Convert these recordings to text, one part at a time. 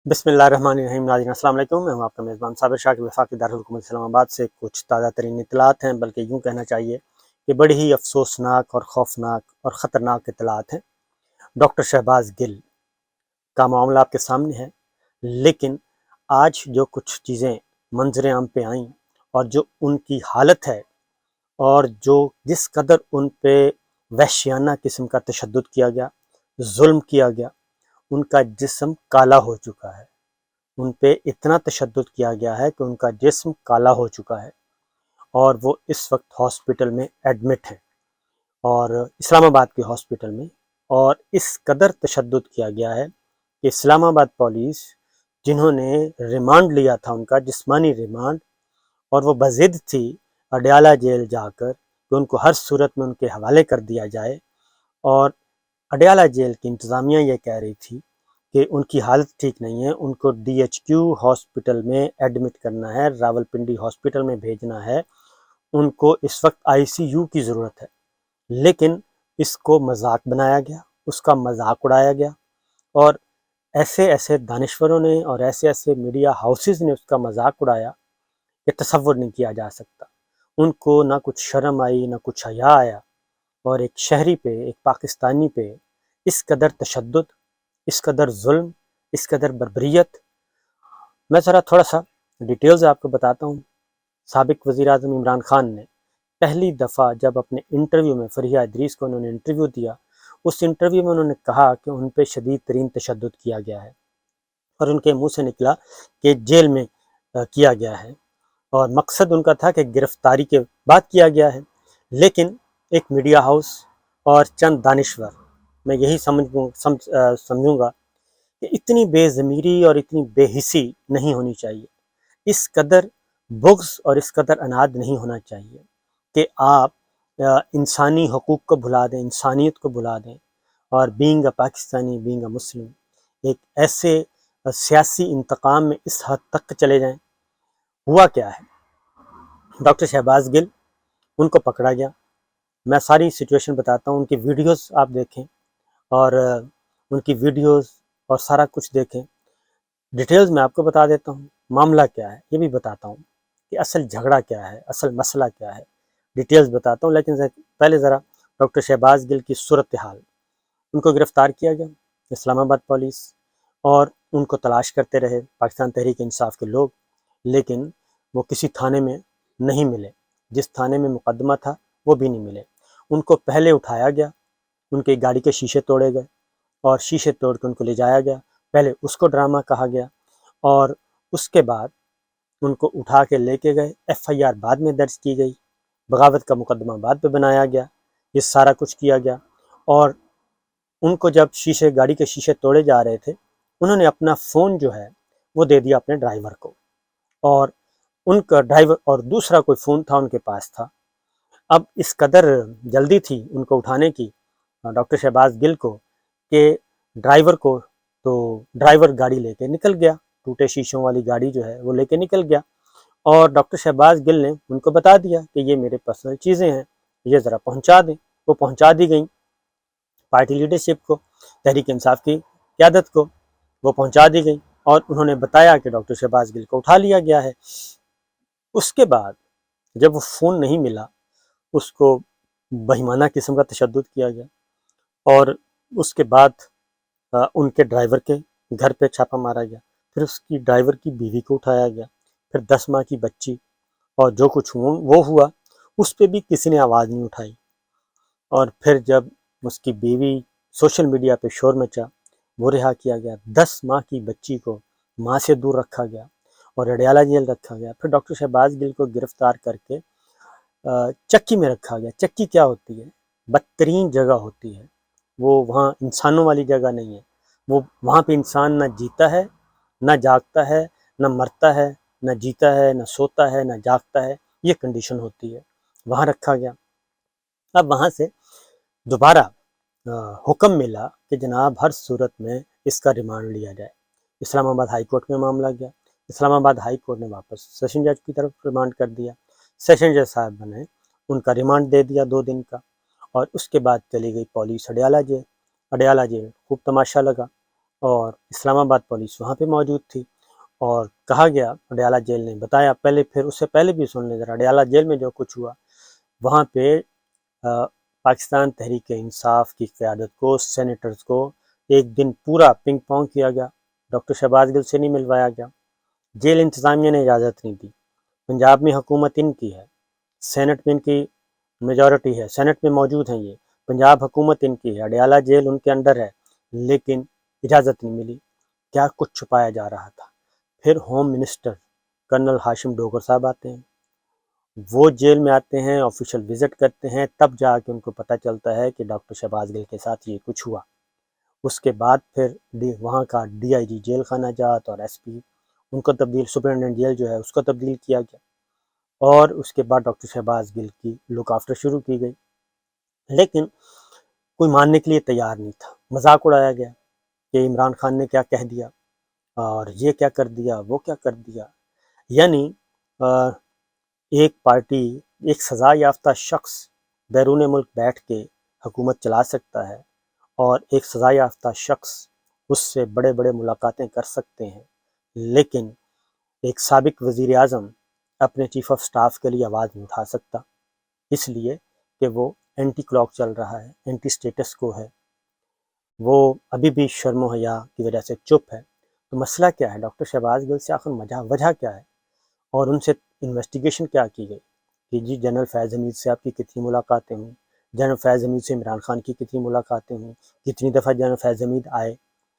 بسم اللہ الرحمن الرحیم۔ ناظرین السلام علیکم، میں ہوں آپ کا میزبان صابر شاہ کے وفاقی دارالحکومت اسلام آباد سے کچھ تازہ ترین اطلاعات ہیں، بلکہ یوں کہنا چاہیے کہ بڑی ہی افسوسناک اور خوفناک اور خطرناک اطلاعات ہیں۔ ڈاکٹر شہباز گل کا معاملہ آپ کے سامنے ہے، لیکن آج جو کچھ چیزیں منظر عام پہ آئیں اور جو ان کی حالت ہے اور جس قدر ان پہ وحشیانہ قسم کا تشدد کیا گیا، ظلم کیا گیا، ان کا جسم کالا ہو چکا ہے۔ ان پہ اتنا تشدد کیا گیا ہے کہ ان کا جسم کالا ہو چکا ہے اور وہ اس وقت ہاسپٹل میں ایڈمٹ ہے، اور اسلام آباد کے ہاسپٹل میں۔ اور اس قدر تشدد کیا گیا ہے کہ اسلام آباد پولیس، جنہوں نے ریمانڈ لیا تھا، ان کا جسمانی ریمانڈ، اور وہ بضد تھی اڈیالہ جیل جا کر کہ ان کو ہر صورت میں ان کے حوالے کر دیا جائے، اور اڈیالہ جیل کی انتظامیہ یہ کہہ رہی تھی کہ ان کی حالت ٹھیک نہیں ہے، ان کو ڈی ایچ کیو ہاسپٹل میں ایڈمٹ کرنا ہے، راولپنڈی ہاسپٹل میں بھیجنا ہے، ان کو اس وقت آئی سی یو کی ضرورت ہے۔ لیکن اس کو مذاق بنایا گیا، اس کا مذاق اڑایا گیا، اور ایسے ایسے دانشوروں نے اور ایسے ایسے میڈیا ہاؤسز نے اس کا مذاق اڑایا کہ تصور نہیں کیا جا سکتا۔ ان کو نہ کچھ شرم آئی، نہ کچھ حیا آیا، اور ایک شہری پہ، ایک پاکستانی پہ اس قدر تشدد، اس قدر ظلم، اس قدر بربریت۔ میں ذرا تھوڑا سا ڈیٹیلز آپ کو بتاتا ہوں۔ سابق وزیر اعظم عمران خان نے پہلی دفعہ جب اپنے انٹرویو میں، فرحیہ ادریس کو انہوں نے انٹرویو دیا، اس انٹرویو میں انہوں نے کہا کہ ان پہ شدید ترین تشدد کیا گیا ہے، اور ان کے منہ سے نکلا کہ جیل میں کیا گیا ہے، اور مقصد ان کا تھا کہ گرفتاری کے بعد کیا گیا ہے۔ لیکن ایک میڈیا ہاؤس اور چند دانشور، میں یہی سمجھوں گا کہ اتنی بے ضمیری اور اتنی بے حسی نہیں ہونی چاہیے، اس قدر بغض اور اس قدر اناد نہیں ہونا چاہیے کہ آپ انسانی حقوق کو بھلا دیں، انسانیت کو بھلا دیں، اور being a Pakistani, being a Muslim, ایک ایسے سیاسی انتقام میں اس حد تک چلے جائیں۔ ہوا کیا ہے؟ ڈاکٹر شہباز گل، ان کو پکڑا گیا۔ میں ساری سچویشن بتاتا ہوں، ان کی ویڈیوز آپ دیکھیں، اور ان کی ویڈیوز اور سارا کچھ دیکھیں۔ ڈیٹیلز میں آپ کو بتا دیتا ہوں، معاملہ کیا ہے یہ بھی بتاتا ہوں کہ اصل جھگڑا کیا ہے، اصل مسئلہ کیا ہے، ڈیٹیلز بتاتا ہوں۔ لیکن پہلے ذرا ڈاکٹر شہباز گل کی صورتحال۔ ان کو گرفتار کیا گیا اسلام آباد پولیس، اور ان کو تلاش کرتے رہے پاکستان تحریک انصاف کے لوگ، لیکن وہ کسی تھانے میں نہیں ملے، جس تھانے میں مقدمہ تھا وہ بھی نہیں ملے۔ ان کو پہلے اٹھایا گیا، ان کی گاڑی کے شیشے توڑے گئے، اور شیشے توڑ کے ان کو لے جایا گیا۔ پہلے اس کو ڈرامہ کہا گیا، اور اس کے بعد ان کو اٹھا کے لے کے گئے، ایف آئی آر بعد میں درج کی گئی، بغاوت کا مقدمہ بعد پہ بنایا گیا، یہ سارا کچھ کیا گیا۔ اور ان کو جب گاڑی کے شیشے توڑے جا رہے تھے، انہوں نے اپنا فون جو ہے وہ دے دیا اپنے ڈرائیور کو، اور ان کا ڈرائیور اور دوسرا کوئی فون تھا ان کے پاس تھا۔ اب اس قدر جلدی تھی ان کو اٹھانے کی ڈاکٹر شہباز گل کو کہ ڈرائیور گاڑی لے کے نکل گیا، ٹوٹے شیشوں والی گاڑی جو ہے وہ لے کے نکل گیا، اور ڈاکٹر شہباز گل نے ان کو بتا دیا کہ یہ میرے پرسنل چیزیں ہیں، یہ ذرا پہنچا دیں۔ وہ پہنچا دی گئیں پارٹی لیڈرشپ کو، تحریک انصاف کی قیادت کو، وہ پہنچا دی گئیں، اور انہوں نے بتایا کہ ڈاکٹر شہباز گل کو اٹھا لیا گیا ہے۔ اس کے بعد جب وہ فون نہیں ملا، اس کو بہیمانہ قسم کا تشدد کیا گیا، اور اس کے بعد ان کے ڈرائیور کے گھر پہ چھاپہ مارا گیا، پھر اس کی ڈرائیور کی بیوی کو اٹھایا گیا، پھر 10 ماہ کی بچی، اور جو کچھ وہ ہوا اس پہ بھی کسی نے آواز نہیں اٹھائی۔ اور پھر جب اس کی بیوی، سوشل میڈیا پہ شور مچا، وہ رہا کیا گیا۔ 10 ماہ کی بچی کو ماں سے دور رکھا گیا اور اڈیالہ جیل رکھا گیا۔ پھر ڈاکٹر شہباز گل کو گرفتار کر کے چکی میں رکھا گیا۔ چکی کیا ہوتی ہے؟ بدترین جگہ ہوتی ہے، وہ وہاں انسانوں والی جگہ نہیں ہے، وہاں پہ انسان نہ جیتا ہے، نہ جاگتا ہے، نہ مرتا ہے، نہ جیتا ہے، نہ سوتا ہے، نہ جاگتا ہے، یہ کنڈیشن ہوتی ہے۔ وہاں رکھا گیا۔ اب وہاں سے دوبارہ حکم ملا کہ جناب ہر صورت میں اس کا ریمانڈ لیا جائے۔ اسلام آباد ہائی کورٹ میں معاملہ گیا، اسلام آباد ہائی کورٹ نے واپس سیشن جج کی طرف ریمانڈ کر دیا۔ سیشن جج صاحب نے ان کا ریمانڈ دے دیا 2 دن کا، اور اس کے بعد چلی گئی police Adiala jail. Adiala jail خوب تماشا لگا، اور اسلام آباد پولیس وہاں پہ موجود تھی، اور کہا گیا، اڈیالہ جیل نے بتایا پہلے، پھر اس سے پہلے بھی سن لیں ذرا، اڈیالہ جیل میں جو کچھ ہوا وہاں پہ پاکستان تحریک انصاف کی قیادت کو، سینیٹرز کو ایک دن پورا پنگ پونگ کیا گیا، ڈاکٹر شہباز گل سے نہیں ملوایا گیا، جیل انتظامیہ نے اجازت نہیں دی، پنجاب میں حکومت ان کی ہے، سینٹ میں ان کی میجورٹی ہے، سینٹ میں موجود ہیں یہ، پنجاب حکومت ان کی ہے، اڈیالہ جیل ان کے انڈر ہے، لیکن اجازت نہیں ملی، کیا کچھ چھپایا جا رہا تھا۔ پھر ہوم منسٹر کرنل ہاشم ڈوگر صاحب آتے ہیں، وہ جیل میں آتے ہیں، آفیشیل وزٹ کرتے ہیں، تب جا کے ان کو پتہ چلتا ہے کہ ڈاکٹر شہباز گل کے ساتھ یہ کچھ ہوا۔ اس کے بعد پھر وہاں کا ڈی آئی جی جیل خانہ جات اور ایس پی ان کو تبدیل، سپرنٹینڈنٹ جیل جو ہے اس کو تبدیل کیا گیا، اور اس کے بعد ڈاکٹر شہباز گل کی لک آفٹر شروع کی گئی، لیکن کوئی ماننے کے لیے تیار نہیں تھا، مذاق اڑایا گیا کہ عمران خان نے کیا کہہ دیا، اور یہ کیا کر دیا، وہ کیا کر دیا، یعنی ایک پارٹی، ایک سزا یافتہ شخص بیرون ملک بیٹھ کے حکومت چلا سکتا ہے، اور ایک سزا یافتہ شخص اس سے بڑے بڑے ملاقاتیں کر سکتے ہیں، لیکن ایک سابق وزیر اعظم اپنے چیف آف سٹاف کے لیے آواز نہیں اٹھا سکتا، اس لیے کہ وہ اینٹی کلاک چل رہا ہے، اینٹی سٹیٹس کو ہے، وہ ابھی بھی شرم و حیا کی وجہ سے چپ ہے۔ تو مسئلہ کیا ہے؟ ڈاکٹر شہباز گل سے آخر وجہ کیا ہے، اور ان سے انویسٹیگیشن کیا کی گئی کہ جی جنرل فیض حمید سے آپ کی کتنی ملاقاتیں ہوئیں، جنرل فیض حمید سے عمران خان کی کتنی ملاقاتیں ہوئیں، کتنی دفعہ جنرل فیض حمید آئے،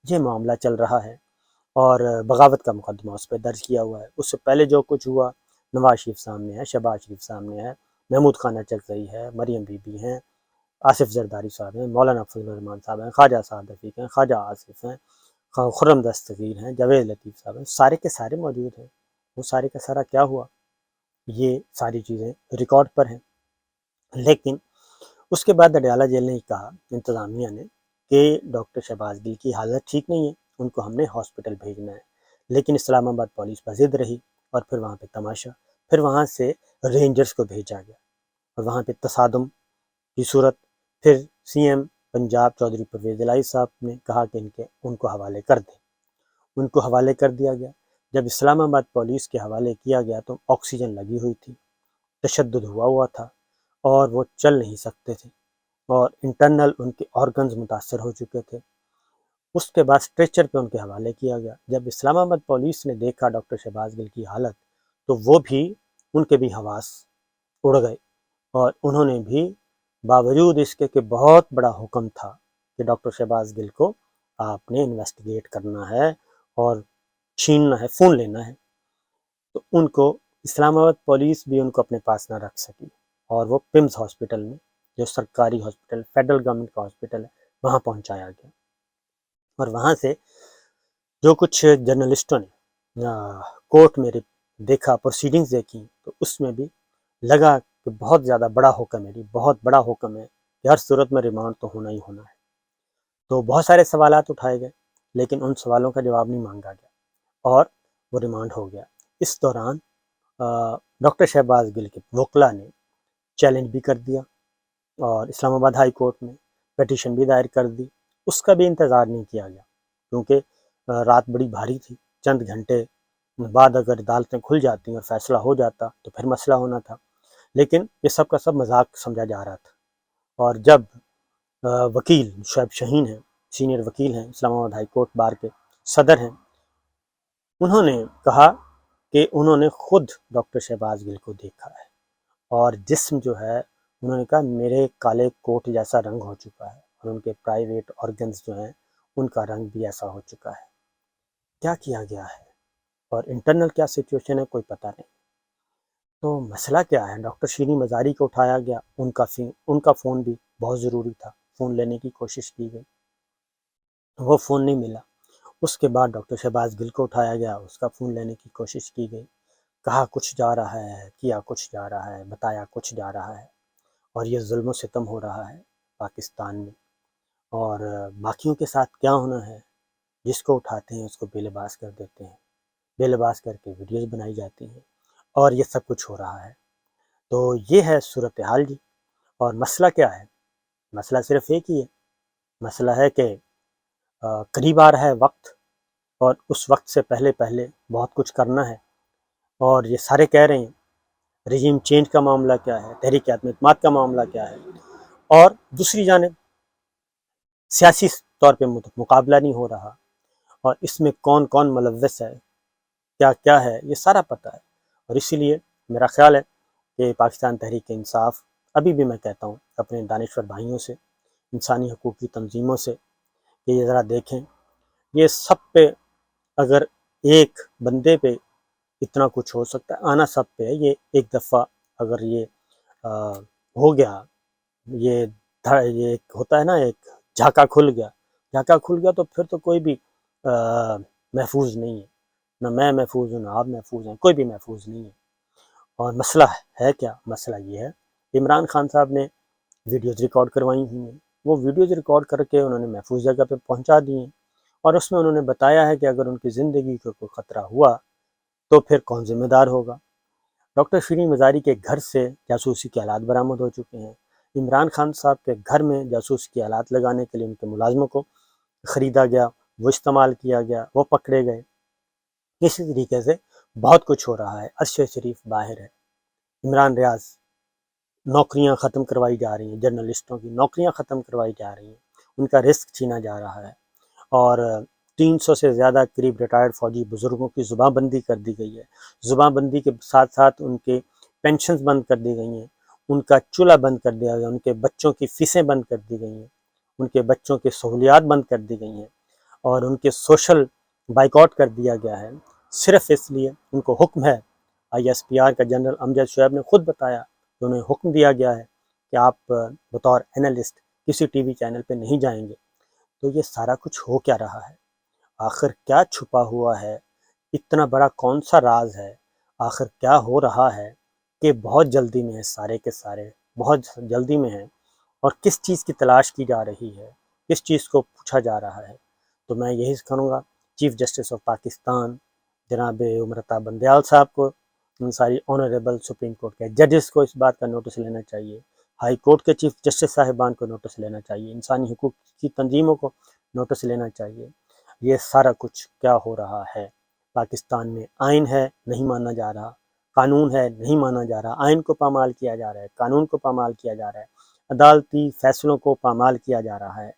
یہ معاملہ چل رہا ہے، اور بغاوت کا مقدمہ اس پہ درج کیا ہوا ہے۔ اس سے پہلے جو کچھ ہوا، نواز شریف سامنے ہے، شہباز شریف سامنے ہے، محمود خان چغزئی ہے، مریم بی بی ہیں، آصف زرداری صاحب ہیں، مولانا فضل الرحمان صاحب ہیں، خواجہ سعد رفیق ہیں، خواجہ آصف ہیں، خرم دستگیر ہیں، جاوید لطیف صاحب ہیں، سارے کے سارے موجود ہیں۔ وہ سارے کا سارا کیا ہوا، یہ ساری چیزیں ریکارڈ پر ہیں، لیکن اس کے بعد اڈیالہ جیل نے کہا، انتظامیہ نے، کہ ڈاکٹر شہباز گل کی حالت ٹھیک نہیں ہے، ان کو ہم نے ہاسپٹل بھیجنا ہے، لیکن اسلام آباد پولیس پر ضد رہی، اور پھر وہاں پہ تماشا، پھر وہاں سے رینجرز کو بھیجا گیا، اور وہاں پہ تصادم کی صورت، پھر سی ایم پنجاب چودھری پرویز الہی صاحب نے کہا کہ ان کو حوالے کر دیں، ان کو حوالے کر دیا گیا۔ جب اسلام آباد پولیس کے حوالے کیا گیا تو آکسیجن لگی ہوئی تھی، تشدد ہوا تھا، اور وہ چل نہیں سکتے تھے، اور انٹرنل ان کے آرگنز متاثر ہو چکے تھے۔ اس کے بعد اسٹریچر پہ ان کے حوالے کیا گیا۔ جب اسلام آباد پولیس نے دیکھا ڈاکٹر شہباز گل کی حالت، تو وہ بھی، ان کے بھی حواس اڑ گئے، اور انہوں نے بھی باوجود اس کے کہ بہت بڑا حکم تھا کہ ڈاکٹر شہباز گل کو آپ نے انویسٹیگیٹ کرنا ہے اور چھیننا ہے، فون لینا ہے، تو ان کو اسلام آباد پولیس بھی ان کو اپنے پاس نہ رکھ سکی، اور وہ پمز ہاسپٹل میں، جو سرکاری ہاسپٹل، فیڈرل گورنمنٹ کا ہاسپٹل ہے، وہاں پہنچایا گیا، اور وہاں سے جو کچھ جرنلسٹوں نے کورٹ میں دیکھا، پروسیڈنگز دیکھی، تو اس میں بھی لگا کہ بہت زیادہ بڑا حکم ہے، بہت بڑا حکم ہے کہ ہر صورت میں ریمانڈ تو ہونا ہی ہونا ہے۔ تو بہت سارے سوالات اٹھائے گئے، لیکن ان سوالوں کا جواب نہیں مانگا گیا، اور وہ ریمانڈ ہو گیا۔ اس دوران ڈاکٹر شہباز گل کے وکلا نے چیلنج بھی کر دیا، اور اسلام آباد ہائی کورٹ میں پٹیشن بھی دائر کر دی، اس کا بھی انتظار نہیں کیا گیا، کیونکہ رات بڑی بھاری تھی، چند گھنٹے بعد اگر عدالتیں کھل جاتی اور فیصلہ ہو جاتا تو پھر مسئلہ ہونا تھا، لیکن یہ سب کا سب مذاق سمجھا جا رہا تھا۔ اور جب وکیل شعیب شاہین ہیں، سینئر وکیل ہیں، اسلام آباد ہائی کورٹ بار کے صدر ہیں، انہوں نے کہا کہ انہوں نے خود ڈاکٹر شہباز گل کو دیکھا ہے، اور جسم جو ہے، انہوں نے کہا میرے کالے کوٹ جیسا رنگ ہو چکا ہے، اور ان کے پرائیویٹ آرگنز جو ہیں ان کا رنگ بھی ایسا ہو چکا ہے۔ کیا کیا گیا ہے، اور انٹرنل کیا سچویشن ہے، کوئی پتہ نہیں۔ تو مسئلہ کیا ہے؟ ڈاکٹر شیریں مزاری کو اٹھایا گیا، ان کا فون بھی بہت ضروری تھا، فون لینے کی کوشش کی گئی، وہ فون نہیں ملا۔ اس کے بعد ڈاکٹر شہباز گل کو اٹھایا گیا، اس کا فون لینے کی کوشش کی گئی، کہا کچھ جا رہا ہے، کیا کچھ جا رہا ہے، بتایا کچھ جا رہا ہے، اور یہ ظلم و ستم ہو رہا ہے پاکستان میں، اور باقیوں کے ساتھ کیا ہونا ہے، جس کو اٹھاتے ہیں اس کو بے لباس کر دیتے ہیں، بے لباس کر کے ویڈیوز بنائی جاتی ہیں، اور یہ سب کچھ ہو رہا ہے۔ تو یہ ہے صورتحال جی۔ اور مسئلہ کیا ہے؟ مسئلہ صرف ایک ہی ہے، مسئلہ ہے کہ قریب آ رہا ہے وقت، اور اس وقت سے پہلے بہت کچھ کرنا ہے، اور یہ سارے کہہ رہے ہیں رجیم چینج کا معاملہ کیا ہے، تحریک عدم اعتماد کا معاملہ کیا ہے، اور دوسری جانب سیاسی طور پہ مقابلہ نہیں ہو رہا، اور اس میں کون کون ملوث ہے، کیا کیا ہے، یہ سارا پتہ ہے۔ اور اسی لیے میرا خیال ہے کہ پاکستان تحریک انصاف، ابھی بھی میں کہتا ہوں اپنے دانشور بھائیوں سے، انسانی حقوق کی تنظیموں سے، کہ یہ ذرا دیکھیں، یہ سب پہ اگر ایک بندے پہ اتنا کچھ ہو سکتا ہے، آنا سب پہ ہے۔ یہ ایک دفعہ اگر یہ ہو گیا، یہ ایک ہوتا ہے نا، ایک جھاکا کھل گیا تو پھر تو کوئی بھی محفوظ نہیں ہے، نہ میں محفوظ ہوں، نہ آپ محفوظ ہیں، کوئی بھی محفوظ نہیں ہے۔ اور مسئلہ ہے کیا؟ مسئلہ یہ ہے، عمران خان صاحب نے ویڈیوز ریکارڈ کروائی ہوئی ہیں، وہ ویڈیوز ریکارڈ کر کے انہوں نے محفوظ جگہ پہ پہنچا دی ہیں، اور اس میں انہوں نے بتایا ہے کہ اگر ان کی زندگی کو کوئی خطرہ ہوا تو پھر کون ذمہ دار ہوگا۔ ڈاکٹر شرین مزاری کے گھر سے جاسوسی کے آلات برآمد ہو چکے ہیں، عمران خان صاحب کے گھر میں جاسوسی کے آلات لگانے کے لیے ان کے ملازموں کو خریدا گیا، وہ استعمال کیا گیا، وہ پکڑے گئے۔ اسی طریقے سے بہت کچھ ہو رہا ہے، عرش شریف باہر ہے، عمران ریاض نوکریاں ختم کروائی جا رہی ہیں، جرنلسٹوں کی نوکریاں ختم کروائی جا رہی ہیں، ان کا رزق چھینا جا رہا ہے، اور 300 سے زیادہ قریب ریٹائرڈ فوجی بزرگوں کی زباں بندی کر دی گئی ہے۔ زباں بندی کے ساتھ ساتھ ان کے پینشنز بند کر دی گئی ہیں، ان کا چولہا بند کر دیا گیا، ان کے بچوں کی فیسیں بند کر دی گئی ہیں، ان کے بچوں کی سہولیات بند کر دی گئی ہیں، اور ان کے سوشل بائیکاٹ کر دیا گیا ہے، صرف اس لیے ان کو حکم ہے۔ ISPR کا جنرل امجد شعیب نے خود بتایا کہ انہیں حکم دیا گیا ہے کہ آپ بطور اینالسٹ کسی ٹی وی چینل پہ نہیں جائیں گے۔ تو یہ سارا کچھ ہو کیا رہا ہے؟ آخر کیا چھپا ہوا ہے؟ اتنا بڑا کون سا راز ہے؟ آخر کیا ہو رہا ہے کہ بہت جلدی میں ہے، سارے کے سارے بہت جلدی میں ہیں، اور کس چیز کی تلاش کی جا رہی ہے، کس چیز کو پوچھا جا رہا ہے؟ تو میں یہی کروں گا چیف جسٹس آف پاکستان جناب عمر بندیال صاحب کو، ان ساری آنریبل سپریم کورٹ کے ججز کو اس بات کا نوٹس لینا چاہیے، ہائی کورٹ کے چیف جسٹس صاحبان کو نوٹس لینا چاہیے، انسانی حقوق کی تنظیموں کو نوٹس لینا چاہیے۔ یہ سارا کچھ کیا ہو رہا ہے؟ پاکستان میں آئین ہے، نہیں مانا جا رہا، قانون ہے، نہیں مانا جا رہا، آئین کو پامال کیا جا رہا ہے، قانون کو پامال کیا جا رہا ہے، عدالتی فیصلوں کو پامال کیا جا رہا ہے،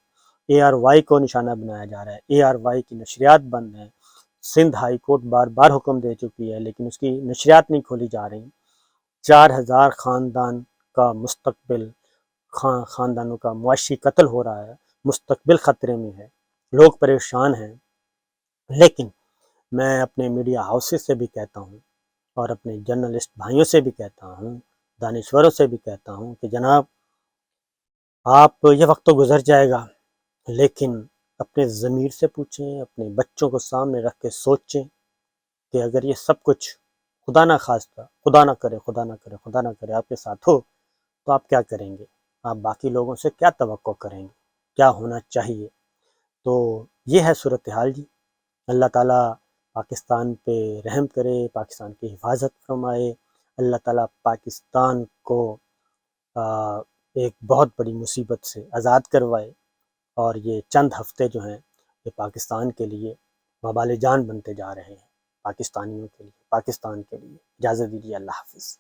ARY کو نشانہ بنایا جا رہا ہے، ARY کی نشریات بند ہیں، سندھ ہائی کورٹ بار بار حکم دے چکی ہے لیکن اس کی نشریات نہیں کھولی جا رہی۔ 4000 خاندان کا مستقبل، خاندانوں کا معاشی قتل ہو رہا ہے، مستقبل خطرے میں ہے، لوگ پریشان ہیں۔ لیکن میں اپنے میڈیا ہاؤسز سے بھی کہتا ہوں، اور اپنے جرنلسٹ بھائیوں سے بھی کہتا ہوں، دانشوروں سے بھی کہتا ہوں کہ جناب، آپ یہ وقت تو گزر جائے گا، لیکن اپنے ضمیر سے پوچھیں، اپنے بچوں کو سامنے رکھ کے سوچیں کہ اگر یہ سب کچھ خدا نہ خواستہ، خدا نہ کرے، خدا نہ کرے، خدا نہ کرے آپ کے ساتھ ہو تو آپ کیا کریں گے؟ آپ باقی لوگوں سے کیا توقع کریں گے؟ کیا ہونا چاہیے؟ تو یہ ہے صورتحال جی۔ اللہ تعالیٰ پاکستان پہ رحم کرے، پاکستان کی حفاظت فرمائے، اللہ تعالیٰ پاکستان کو ایک بہت بڑی مصیبت سے آزاد کروائے، اور یہ چند ہفتے جو ہیں یہ پاکستان کے لیے وبال جان بنتے جا رہے ہیں، پاکستانیوں کے لیے، پاکستان کے لیے۔ اجازت دیجیے، اللہ حافظ۔